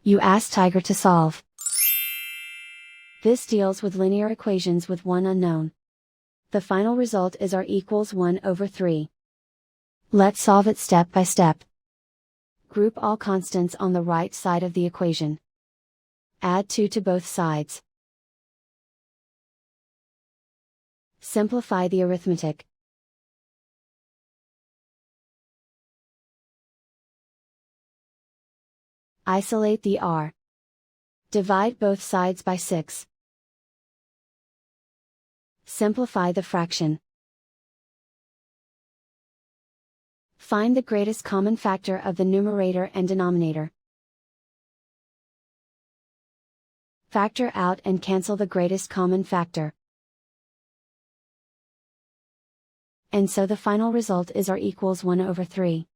You ask Tiger to solve. This deals with linear equations with one unknown. The final result is r equals 1/3. Let's solve it step by step. Group all constants on the right side of the equation. Add 2 to both sides. Simplify the arithmetic. Isolate the r. Divide both sides by 6. Simplify the fraction. Find the greatest common factor of the numerator and denominator. Factor out and cancel the greatest common factor. And so the final result is r equals 1/3.